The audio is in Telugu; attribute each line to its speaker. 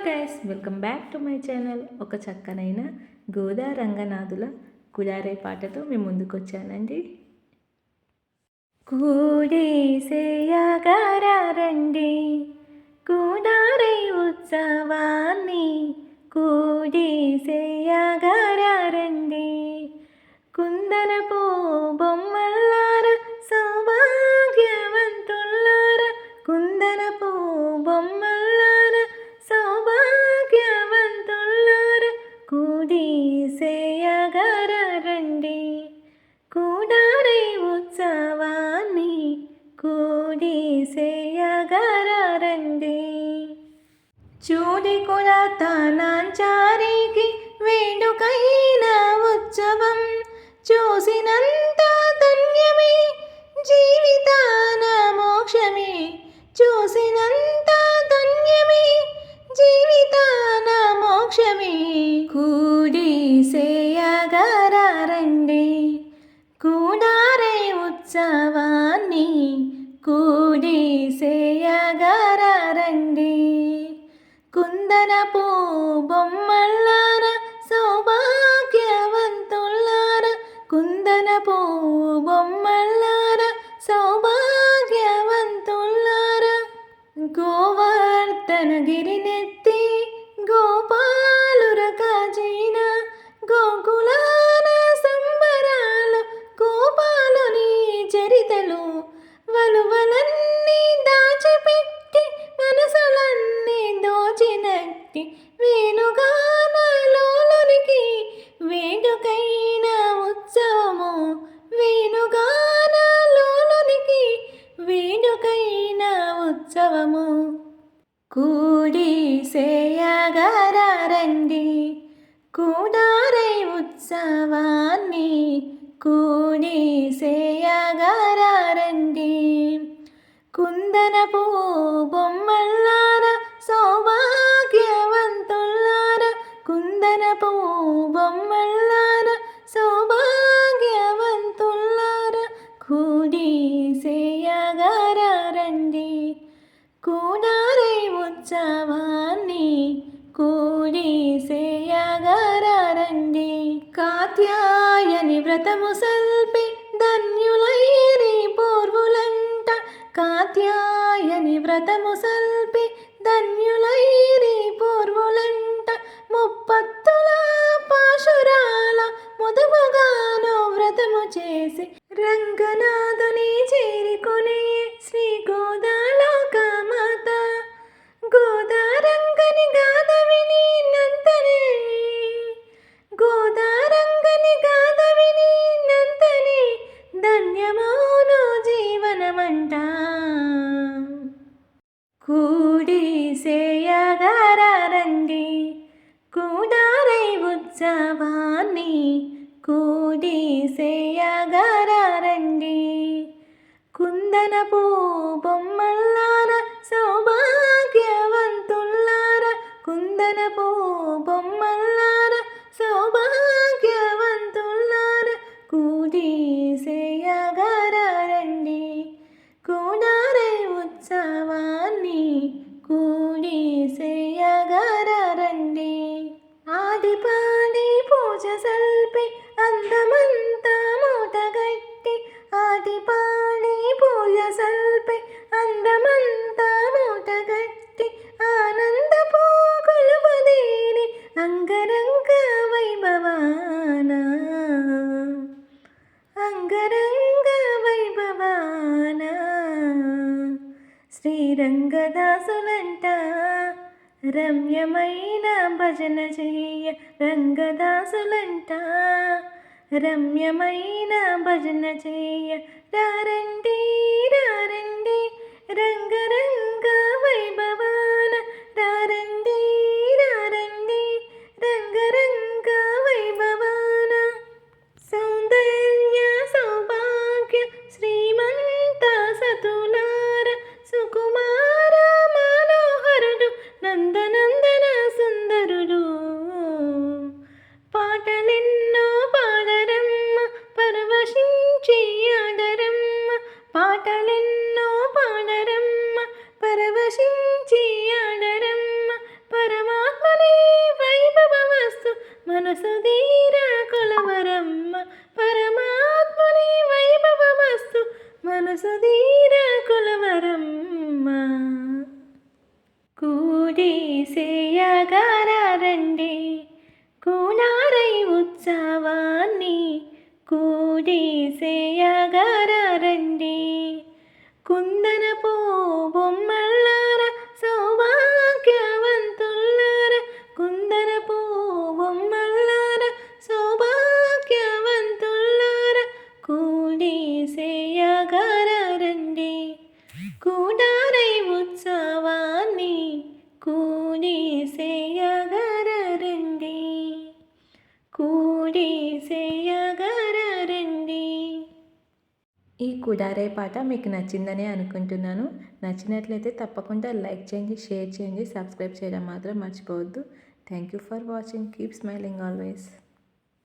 Speaker 1: Guys, welcome back to my channel. ఒక చక్కనైన గోదా రంగనాథుల కులారే పాటతో మేము ముందుకు వచ్చానండి. కూడేసేయగారండి కులారే ఉత్సవాన్ని, కూడేసేయగారండి కుందనపు బొమ్మల్లార సౌభాగ్యవంతుల్లార, కుందనపు బొమ్మల్లార సౌభాగ్యవంతుల్లార కూడేసేయగారండి కూడారే ఉత్సవాన్ని, కూడేసేయగారండి. చూడి కులతనాంచారికి వేడుకైన ఉత్సవం, చూసినంత ధన్యమే జీవితాన మోక్షమే, చూసినంత ధన్యమే జీవితాన మోక్షమే. కూడేసేయగారండి కూడారే ఉత్సవాన్ని, కూడేసేయగారండి కుందనపు బొమ్మల్లార సౌభాగ్యవంతుల్లార, కుందనపు బొమ్మల్లార సౌభాగ్యవంతుల్లార గోవర్ధనగిరినెత్తి గోపాలుర కాజీన, గోకులాన సంబరాలు గోపాలుని చరితలు, వలువలన్నీ దాచిపెట్టి మనసులన్నీ దోచినట్టి వేణుగానలోనికి వేడుకైన ఉత్సవము, వేణుగానలోనికి వేడుకైన ఉత్సవము. కూడేసేయగారండి కూడారే ఉత్సవాన్ని, కూడేసేయగారండి కుందనపు బొమ్మల్లార సౌభాగ్యవంతుల్లార, కుందనపు బొమ్మల్లార సౌభాగ్యవంతుల్లార కూడేసేయగారండి కూడారే ఉత్సవాన్ని, కూడేసేయగారండి. కాత్యాయని వ్రతము సల్పి ధన్యులైరి పూర్వులంట, కాత్యాయని వ్రతము సల్పి ధన్యులైరి పూర్వులంట, ముప్పత్తుల పాశురాల ముదుముగాను వ్రతము చేసి రంగనాథుని చేరుకునే శ్రీ గోదాలోకమాత, గోదారంగని గాథవిని నంతనే, గోదారంగని గాథవిని నంతనే ధన్యమౌను జీవనమంట. కూడేసేయగారండి కూడారే ఉత్సవాన్ని, కూడేసేయగారండి కుందనపు బొమ్మల్లార సౌభాగ్యవంతుల్లార, కుందనపు బొమ్మల్లార సౌభాగ్యవంతుల్లార కూడేసేయగారండి కూడారే ఉత్సవాన్ని, కూడేసేయగారండి. ఆడిపాడి పూజ సల్పి అందమంతా మూటగట్టి, ఆడిపాడి పూజ సల్పి అందమంతా మూటగట్టి, ఆనందపు కొలువదేరి అంగరంగ వైభవాన, అంగరంగ వైభవాన శ్రీరంగదాసులంట రమ్యమైన భజన చెయ్య, రంగదాసులంట రమ్యమైన భజన చెయ్య, రారండి రారండి రంగరంగ వైభవాన, రారండి రారండి రంగరంగ వైభవాన. సౌందర్య సౌభాగ్య శ్రీమంత సతులార, సుకుమార మనోహరుడు నందనందన సుందరుడు, పాటలెన్నో పాడరమ్మ పరవశించి ఆడరమ్మ, పాటలెన్నో పాడరమ్మ పరవశించి ఆడరమ్మ, పరమ కూడేసేయగారండి కూనారై ఉత్సవాన్ని కూడేసేయగారండి కుందనపు బొమ్మల్లార సౌభాగ్యవంతుల్లార కుందనపు బొమ్మల్లార సౌభాగ్యవంతుల్లార కూడేసేయగారండి కూడారై ఉత్సవాన్ని కూడేసేయగారండి కూడేసేయగారండి. ఈ కుడారే పాట మీకు నచ్చిందని అనుకుంటున్నాను. నచ్చినట్లయితే తప్పకుండా లైక్ చేయండి, షేర్ చేయండి, సబ్స్క్రైబ్ చేయడం మాత్రం మర్చిపోవద్దు. Thank you for watching. Keep smiling always.